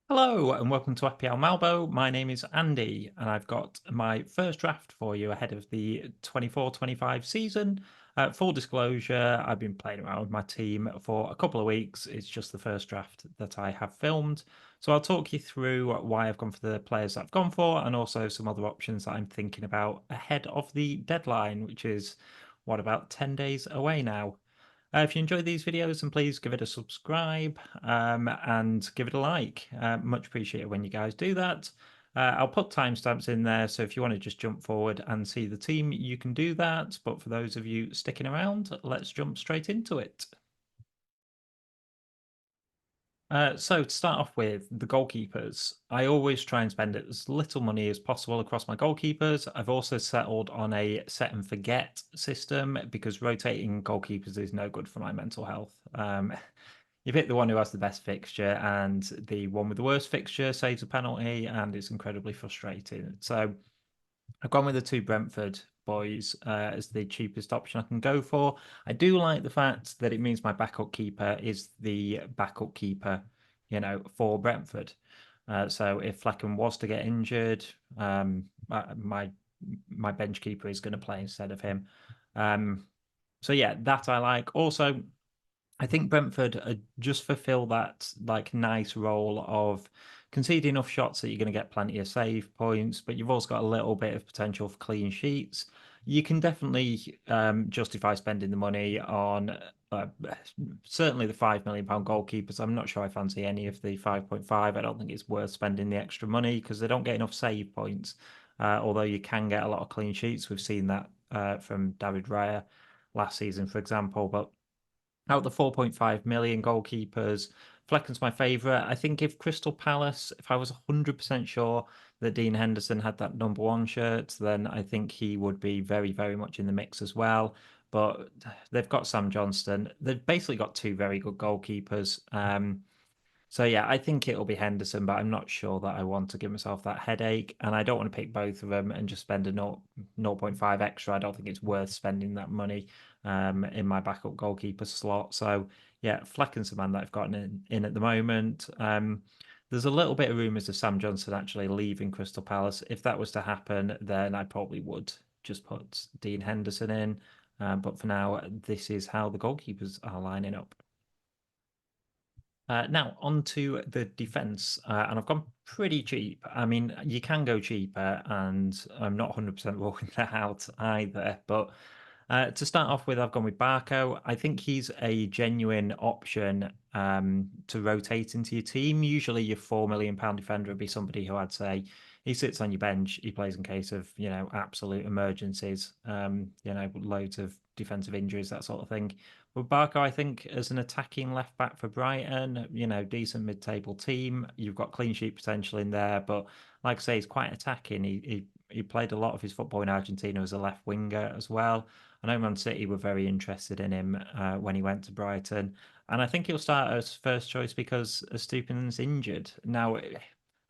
Hello and welcome to Fpl Malbo. My name is Andy and I've got my first draft for you ahead of the 24-25 season. Full disclosure, I've been playing around with my team for a couple of weeks. It's just the first draft that I have filmed. So I'll talk you through why I've gone for the players that I've gone for and also some other options that I'm thinking about ahead of the deadline, which is, about 10 days away now. If you enjoyed these videos, then please give it a subscribe and give it a like. Much appreciated when you guys do that. I'll put timestamps in there, so if you want to just jump forward and see the team, you can do that. But for those of you sticking around, let's jump straight into it. So to start off with, the goalkeepers. I always try and spend as little money as possible across my goalkeepers. I've also settled on a set and forget system because rotating goalkeepers is no good for my mental health. You pick the one who has the best fixture, and the one with the worst fixture saves a penalty, and it's incredibly frustrating. So I've gone with the two Brentford boys as the cheapest option I can go for. I do like the fact that it means my backup keeper is the backup keeper, for Brentford. So if Flecken was to get injured, my bench keeper is going to play instead of him. So yeah, that I like. Also, I think Brentford just fulfill that like nice role of conceding enough shots that you're going to get plenty of save points, but you've also got a little bit of potential for clean sheets. You can definitely justify spending the money on uh, certainly the £5 million goalkeepers. I'm not sure I fancy any of the 5.5. I don't think it's worth spending the extra money because they don't get enough save points. Although you can get a lot of clean sheets. We've seen that from David Raya last season, for example. But out of the 4.5 million goalkeepers, Flecken's my favourite. I think if Crystal Palace, if I was 100% sure that Dean Henderson had that number one shirt, then I think he would be very, very much in the mix as well. But they've got Sam Johnston. They've basically got two very good goalkeepers. So yeah, I think it'll be Henderson, but I'm not sure that I want to give myself that headache. And I don't want to pick both of them and just spend a 0.5 extra. I don't think it's worth spending that money in my backup goalkeeper slot. So yeah, Flecken's the man that I've gotten in at the moment. There's a little bit of rumours of Sam Johnson actually leaving Crystal Palace. If that was to happen, then I probably would just put Dean Henderson in. But for now, this is how the goalkeepers are lining up. Now, on to the defense, and I've gone pretty cheap. I mean, you can go cheaper, and I'm not 100% ruling that out either. But to start off with, I've gone with Barco. I think he's a genuine option to rotate into your team. Usually, your £4 million defender would be somebody who I'd say he sits on your bench, he plays in case of absolute emergencies, loads of defensive injuries, that sort of thing. With Barco, I think as an attacking left back for Brighton, decent mid-table team. You've got clean sheet potential in there, but like I say, he's quite attacking. He played a lot of his football in Argentina as a left winger as well. I know Man City were very interested in him when he went to Brighton, and I think he'll start as first choice because Stupin's injured now.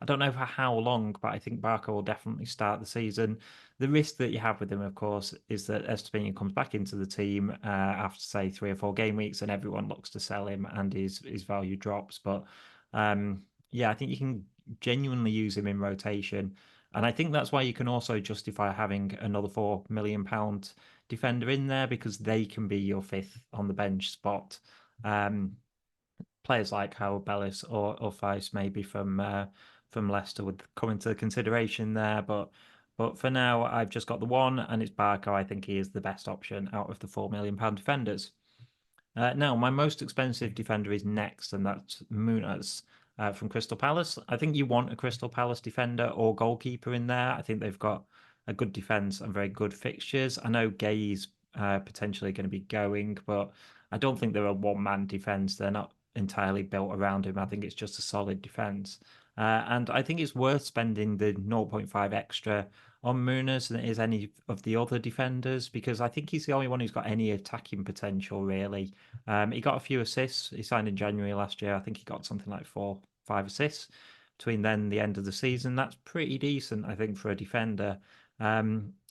I don't know for how long, but I think Barco will definitely start the season. The risk that you have with him, of course, is that Estepinian comes back into the team after, say, 3 or 4 game weeks, and everyone looks to sell him, and his value drops. But yeah, I think you can genuinely use him in rotation, and I think that's why you can also justify having another £4 million defender in there because they can be your fifth on the bench spot. Players like Howard Bellis or Feist maybe from Leicester would come into consideration there, but for now I've just got the one, and it's Barco. I think he is the best option out of the £4 million defenders. Now, my most expensive defender is next, and that's Munoz from Crystal Palace. I think you want a Crystal Palace defender or goalkeeper in there. I think they've got a good defense and very good fixtures. I know Gay's potentially going to be going, but I don't think they're a one-man defense. They're not entirely built around him. I think it's just a solid defense. And I think it's worth spending the zero point 0.5 extra on Munoz than it is any of the other defenders because I think he's the only one who's got any attacking potential, really. He got a few assists. He signed in January last year. I think he got something like 4, 5 assists between then and the end of the season. That's pretty decent, I think, for a defender.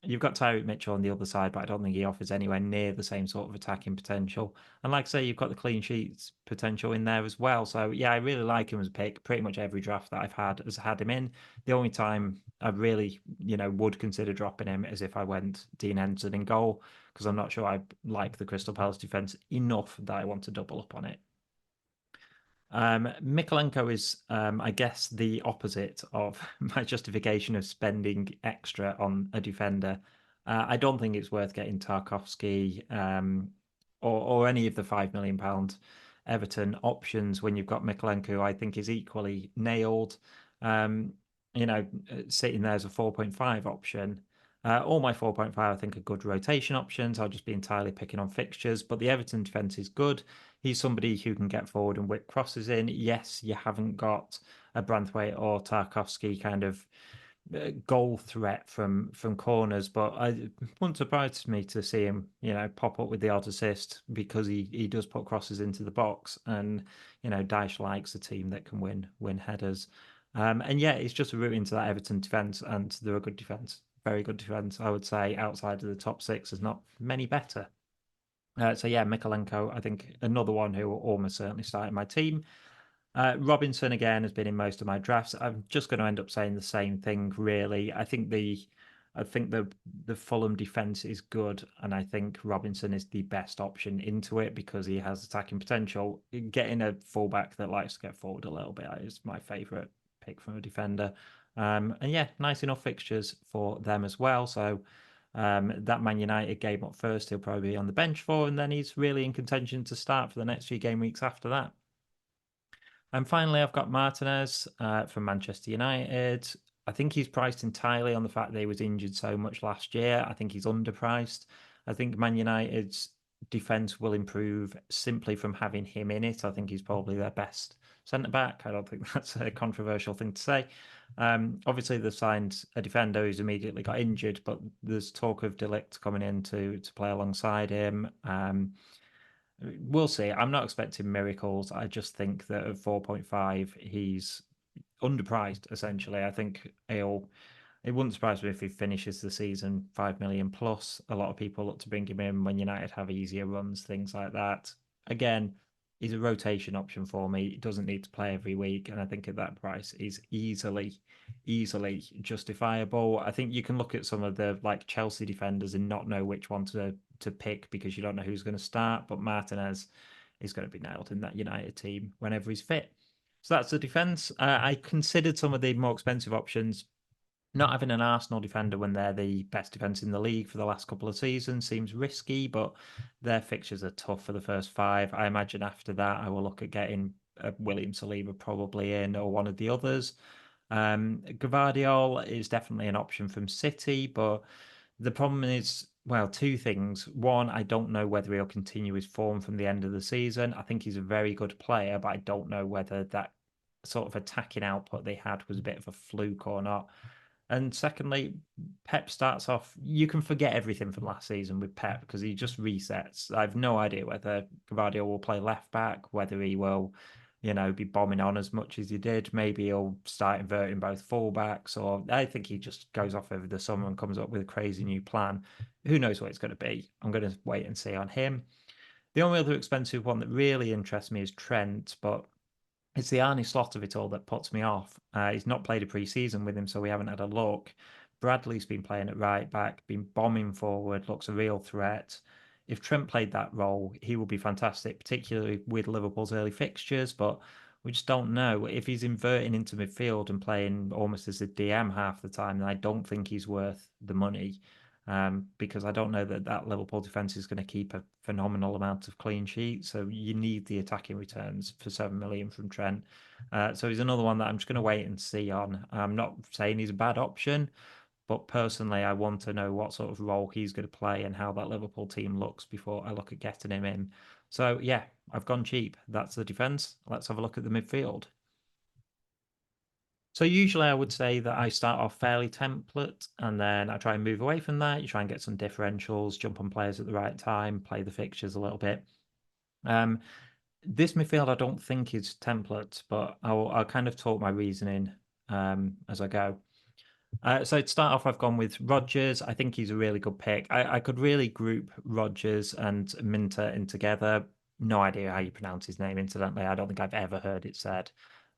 You've got Tyreek Mitchell on the other side, but I don't think he offers anywhere near the same sort of attacking potential. And like I say, you've got the clean sheets potential in there as well. So yeah, I really like him as a pick. Pretty much every draft that I've had has had him in. The only time I really, would consider dropping him is if I went Dean Henderson in goal, because I'm not sure I like the Crystal Palace defense enough that I want to double up on it. Mikolenko is, I guess, the opposite of my justification of spending extra on a defender. I don't think it's worth getting Tarkowski or any of the £5 million Everton options when you've got Mikolenko, who I think is equally nailed. Um, sitting there as a 4.5 option. All my 4.5, I think, are good rotation options. I'll just be entirely picking on fixtures, but the Everton defense is good. He's somebody who can get forward and whip crosses in. Yes, you haven't got a Branthwaite or Tarkowski kind of goal threat from corners, but it wouldn't surprise me to see him, pop up with the odd assist because he does put crosses into the box, and Dyche likes a team that can win headers. And yeah, it's just a route into that Everton defense, and they're a good defense, very good defense. I would say outside of the top six, there's not many better. So yeah, Mikolenko, I think another one who will almost certainly start in my team. Robinson again has been in most of my drafts. I'm just going to end up saying the same thing, really. I think the Fulham defense is good, and I think Robinson is the best option into it because he has attacking potential. Getting a fullback that likes to get forward a little bit is my favourite pick from a defender. And yeah, nice enough fixtures for them as well. So that Man United game up first, he'll probably be on the bench for, and then he's really in contention to start for the next few game weeks after that. And finally, I've got Martinez from Manchester United. I think he's priced entirely on the fact that he was injured so much last year. I think he's underpriced. I think Man United's defense will improve simply from having him in it. I think he's probably their best centre back. I don't think that's a controversial thing to say. Obviously, they've signed a defender who's immediately got injured, but there's talk of De Ligt coming in to play alongside him. We'll see. I'm not expecting miracles. I just think that at 4.5, he's underpriced, essentially. I think it wouldn't surprise me if he finishes the season 5 million plus. A lot of people look to bring him in when United have easier runs, things like that. Again, he's a rotation option for me. He doesn't need to play every week, and I think at that price is easily justifiable. I think you can look at some of the like Chelsea defenders and not know which one to pick because you don't know who's going to start, but Martinez is going to be nailed in that United team whenever he's fit. So that's the defense. I considered some of the more expensive options. Not having an Arsenal defender when they're the best defense in the league for the last couple of seasons seems risky, but their fixtures are tough for the first five. I imagine after that, I will look at getting William Saliba probably in or one of the others. Gvardiol is definitely an option from City, but the problem is, well, two things. One, I don't know whether he'll continue his form from the end of the season. I think he's a very good player, but I don't know whether that sort of attacking output they had was a bit of a fluke or not. And secondly, Pep starts off, you can forget everything from last season with Pep because he just resets. I have no idea whether Gavardio will play left back, whether he will, be bombing on as much as he did. Maybe he'll start inverting both fullbacks, or I think he just goes off over the summer and comes up with a crazy new plan. Who knows what it's going to be? I'm going to wait and see on him. The only other expensive one that really interests me is Trent, but it's the Arnie slot of it all that puts me off. He's not played a pre-season with him, so we haven't had a look. Bradley's been playing at right back, been bombing forward, looks a real threat. If Trent played that role, he would be fantastic, particularly with Liverpool's early fixtures, but we just don't know. If he's inverting into midfield and playing almost as a DM half the time, then I don't think he's worth the money. Because I don't know that Liverpool defense is going to keep a phenomenal amount of clean sheets. So you need the attacking returns for 7 million from Trent. So he's another one that I'm just going to wait and see on. I'm not saying he's a bad option, but personally, I want to know what sort of role he's going to play and how that Liverpool team looks before I look at getting him in. So yeah, I've gone cheap. That's the defense. Let's have a look at the midfield. So usually I would say that I start off fairly template and then I try and move away from that. You try and get some differentials, jump on players at the right time, play the fixtures a little bit. This midfield I don't think is template, but I'll kind of talk my reasoning as I go. So to start off, I've gone with Rodgers. I think he's a really good pick. I could really group Rodgers and Minter in together. No idea how you pronounce his name, incidentally. I don't think I've ever heard it said.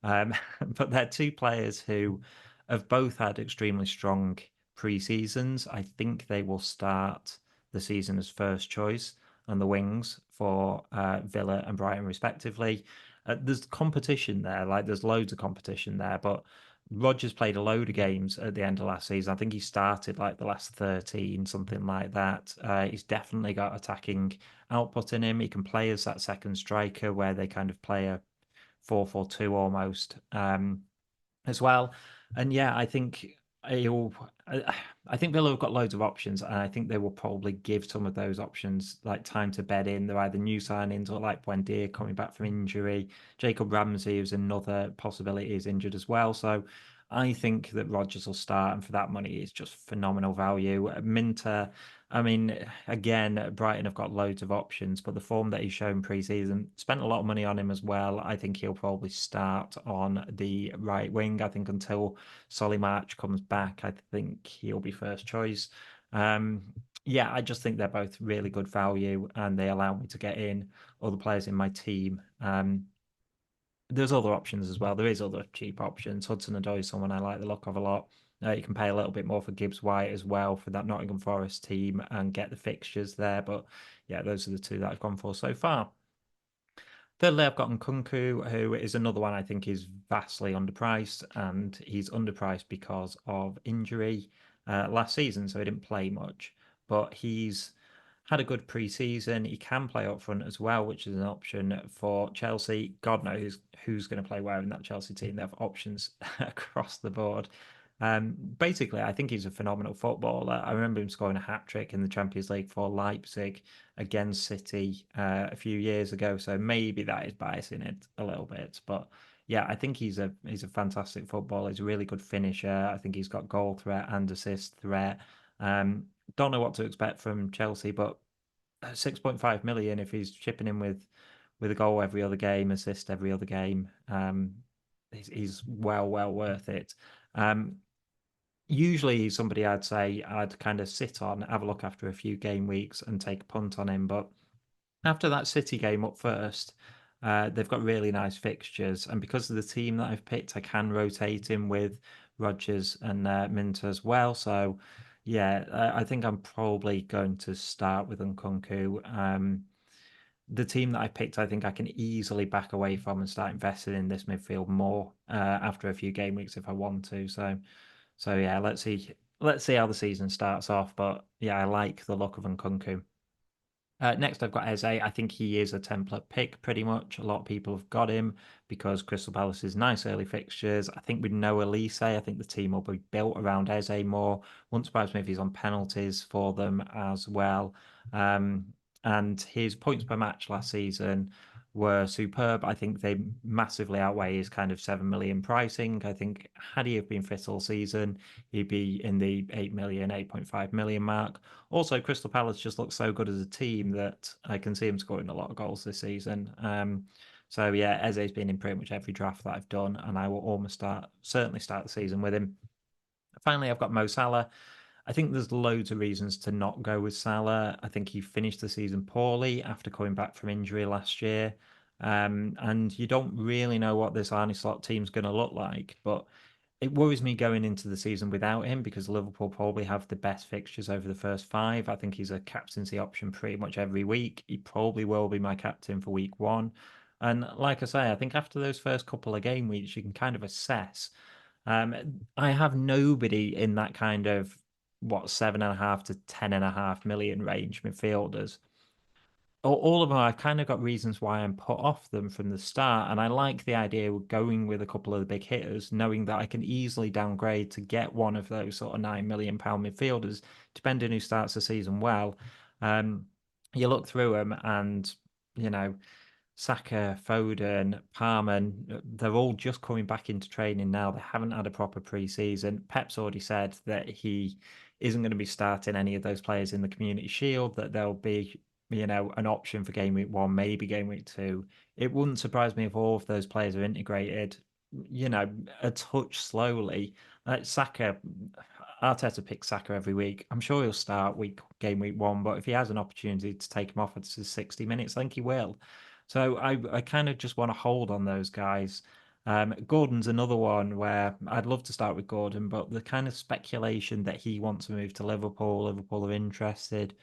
Um, but they're two players who have both had extremely strong pre-seasons. I think they will start the season as first choice on the wings for Villa and Brighton, respectively. There's competition there, like there's loads of competition there, but Rodgers played a load of games at the end of last season. I think he started like the last 13, something like that. He's definitely got attacking output in him. He can play as that second striker where they kind of play a 4-4-2 almost. As well. And yeah, I think he'll. I think Villa have got loads of options, and I think they will probably give some of those options like time to bed in. They're either new signings or like Buendia coming back from injury. Jacob Ramsey, who's another possibility, is injured as well. So I think that Rodgers will start, and for that money, it's just phenomenal value. Minter, I mean, again, Brighton have got loads of options, but the form that he's shown pre-season, spent a lot of money on him as well. I think he'll probably start on the right wing. I think until Solly March comes back, I think he'll be first choice. Um, yeah, I just think they're both really good value, and they allow me to get in other players in my team. There's other options as well. There is other cheap options. Hudson-Odoi is someone I like the look of a lot. You can pay a little bit more for Gibbs White as well for that Nottingham Forest team and get the fixtures there. But yeah, those are the two that I've gone for so far. Thirdly, I've got Nkunku, who is another one I think is vastly underpriced, and he's underpriced because of injury last season, so he didn't play much. But he's had a good pre-season. He can play up front as well, which is an option for Chelsea. God knows who's going to play where in that Chelsea team. They have options across the board. Basically, I think he's a phenomenal footballer. I remember him scoring a hat trick in the Champions League for Leipzig against City a few years ago. So maybe that is biasing it a little bit, but yeah, I think he's a fantastic footballer. He's a really good finisher. I think he's got goal threat and assist threat. Um, don't know what to expect from Chelsea, but 6.5 million if he's chipping in with a goal every other game, assist every other game. He's well worth it. Um, Usually somebody I'd say I'd kind of sit on, have a look after a few game weeks and take a punt on him. But after that City game up first, they've got really nice fixtures. And because of the team that I've picked, I can rotate him with Rodgers and Minter as well. So yeah, I think I'm probably going to start with Nkunku. The team that I picked, I think I can easily back away from and start investing in this midfield more after a few game weeks if I want to. So yeah, let's see how the season starts off. But yeah, I like the look of Nkunku. Next, I've got Eze. I think he is a template pick pretty much. A lot of people have got him because Crystal Palace's nice early fixtures. I think with no Elise, I think the team will be built around Eze more. Wouldn't surprise me if he's on penalties for them as well. Um, and his points per match last season were superb. I think they massively outweigh his kind of 7 million pricing. I think had he have been fit all season, he'd be in the 8 million, 8.5 million mark. Also, Crystal Palace just looks so good as a team that I can see him scoring a lot of goals this season. So yeah, Eze's been in pretty much every draft that I've done, and I will certainly start the season with him. Finally, I've got Mo Salah. I think there's loads of reasons to not go with Salah. I think he finished the season poorly after coming back from injury last year. And you don't really know what this Arne Slot team's going to look like, but it worries me going into the season without him because Liverpool probably have the best fixtures over the first five. I think he's a captaincy option pretty much every week. He probably will be my captain for week one. And like I say, I think after those first couple of game weeks, you can kind of assess. I have nobody in that kind of 7.5 to 10.5 million range midfielders. All of them, I've kind of got reasons why I'm put off them from the start. And I like the idea of going with a couple of the big hitters, knowing that I can easily downgrade to get one of those sort of £9 million midfielders, depending who starts the season well. Um, you look through them and, you know, Saka, Foden, Palmer, they're all just coming back into training now. They haven't had a proper pre-season. Pep's already said that he isn't going to be starting any of those players in the Community Shield, that there'll be, an option for game week one, maybe game week two. It wouldn't surprise me if all of those players are integrated. a touch slowly. Saka, Arteta picks Saka every week. I'm sure he'll start game week 1, but if he has an opportunity to take him off at 60 minutes, I think he will. So I kind of just want to hold on those guys. Gordon's another one where I'd love to start with Gordon, but the kind of speculation that he wants to move to Liverpool, Liverpool are interested,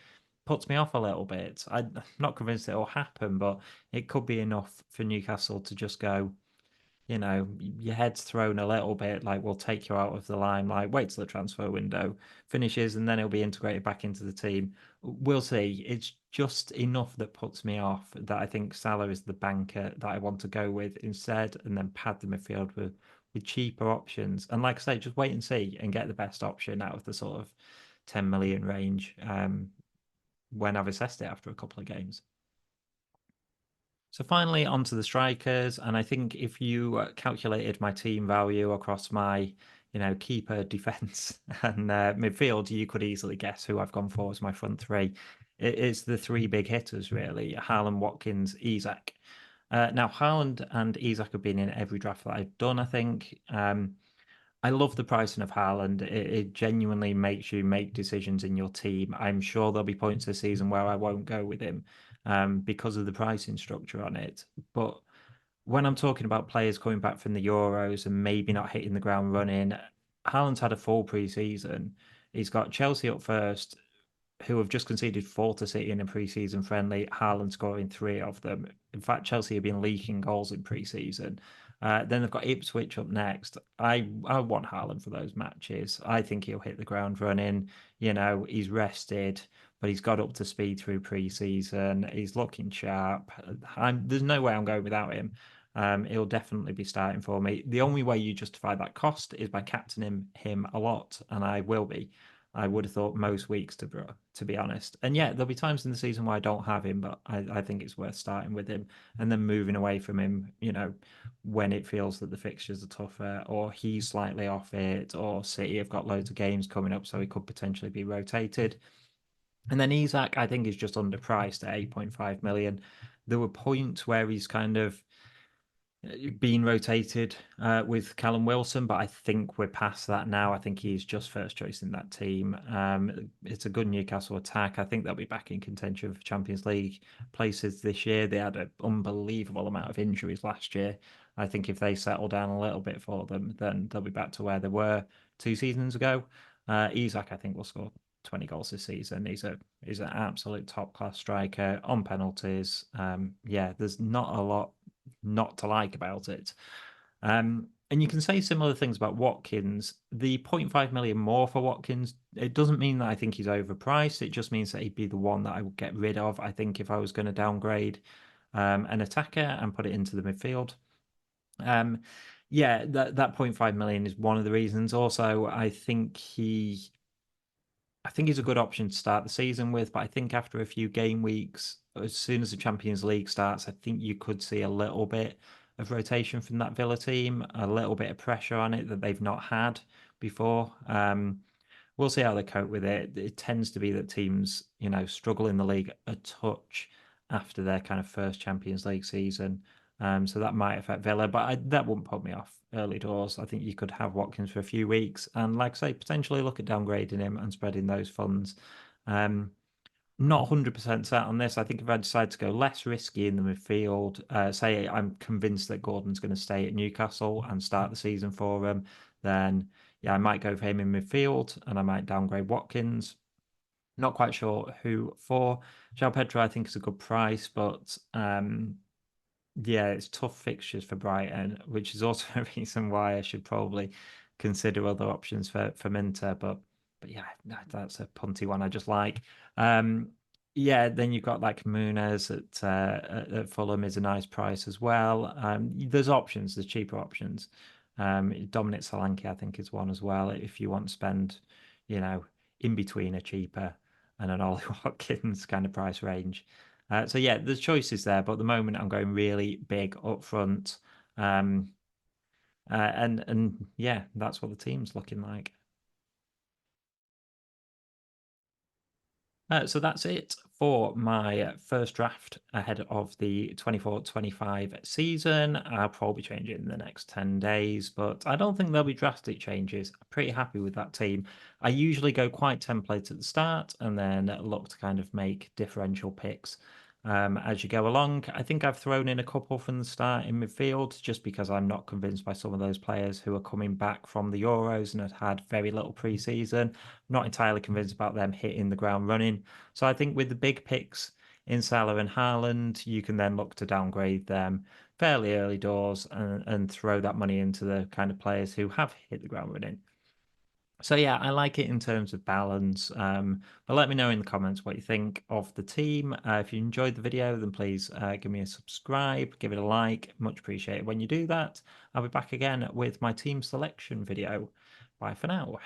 puts me off a little bit. I'm not convinced it'll happen, but it could be enough for Newcastle to just go, your head's thrown a little bit, like we'll take you out of the limelight, wait till the transfer window finishes, and then he'll be integrated back into the team. We'll see. It's just enough that puts me off that I think Salah is the banker that I want to go with instead, and then pad the midfield with cheaper options. And like I say, just wait and see and get the best option out of the sort of 10 million range when I've assessed it after a couple of games. So finally, onto the strikers, and I think if you calculated my team value across my, keeper, defense, and midfield, you could easily guess who I've gone for as my front three. It's the three big hitters, really: Haaland, Watkins, Isak. Now, Haaland and Isak have been in every draft that I've done, I think. I love the pricing of Haaland. It genuinely makes you make decisions in your team. I'm sure there'll be points this season where I won't go with him because of the pricing structure on it. But when I'm talking about players coming back from the Euros and maybe not hitting the ground running, Haaland's had a full pre-season. He's got Chelsea up first, who have just conceded 4 to City in a pre-season friendly. Haaland scoring 3 of them. In fact, Chelsea have been leaking goals in pre-season. Then they've got Ipswich up next. I want Haaland for those matches. I think he'll hit the ground running. He's rested, but he's got up to speed through pre-season. He's looking sharp. There's no way I'm going without him. He'll definitely be starting for me. The only way you justify that cost is by captaining him a lot, and I will be. I would have thought most weeks to be honest. And yeah, there'll be times in the season where I don't have him, but I think it's worth starting with him and then moving away from him, when it feels that the fixtures are tougher or he's slightly off it or City have got loads of games coming up, so he could potentially be rotated. And then Isak, I think, is just underpriced at 8.5 million. There were points where he's kind of being rotated with Callum Wilson, but I think we're past that now. I think he's just first choice in that team. It's a good Newcastle attack. I think they'll be back in contention for Champions League places this year. They had an unbelievable amount of injuries last year. I think if they settle down a little bit for them, then they'll be back to where they were 2 seasons ago. Isak, I think, will score 20 goals this season. He's an absolute top class striker on penalties. Yeah, there's not a lot not to like about it. And you can say similar things about Watkins. The 0.5 million more for Watkins, it doesn't mean that I think he's overpriced. It just means that he'd be the one that I would get rid of, I think, if I was going to downgrade an attacker and put it into the midfield. Yeah, that 0.5 million is one of the reasons. Also, I think he's a good option to start the season with, but I think after a few game weeks, as soon as the Champions League starts, I think you could see a little bit of rotation from that Villa team, a little bit of pressure on it that they've not had before. We'll see how they cope with it. It tends to be that teams, struggle in the league a touch after their kind of first Champions League season. So that might affect Villa, but that wouldn't put me off early doors. I think you could have Watkins for a few weeks and, like I say, potentially look at downgrading him and spreading those funds. Not 100% set on this. I think if I decide to go less risky in the midfield, say I'm convinced that Gordon's going to stay at Newcastle and start the season for him, then yeah, I might go for him in midfield and I might downgrade Watkins. Not quite sure who for. João Pedro, I think, is a good price, but yeah, it's tough fixtures for Brighton, which is also a reason why I should probably consider other options for Minter. But yeah, that's a punty one I just like. Um, yeah, then you've got like Muniz at Fulham is a nice price as well. There's options, there's cheaper options. Dominic Solanke, I think, is one as well. If you want to spend, in between a cheaper and an Ollie Watkins kind of price range. So yeah, there's choices there, but at the moment I'm going really big up front. Um, and yeah, that's what the team's looking like. So that's it for my first draft ahead of the 24-25 season. I'll probably change it in the next 10 days, but I don't think there'll be drastic changes. I'm pretty happy with that team. I usually go quite template at the start and then look to kind of make differential picks as you go along. I think I've thrown in a couple from the start in midfield just because I'm not convinced by some of those players who are coming back from the Euros and had very little preseason. Not entirely convinced about them hitting the ground running. So I think with the big picks in Salah and Haaland, you can then look to downgrade them fairly early doors and throw that money into the kind of players who have hit the ground running. So yeah, I like it in terms of balance. But let me know in the comments what you think of the team. If you enjoyed the video, then please give me a subscribe, give it a like. Much appreciated when you do that. I'll be back again with my team selection video. Bye for now.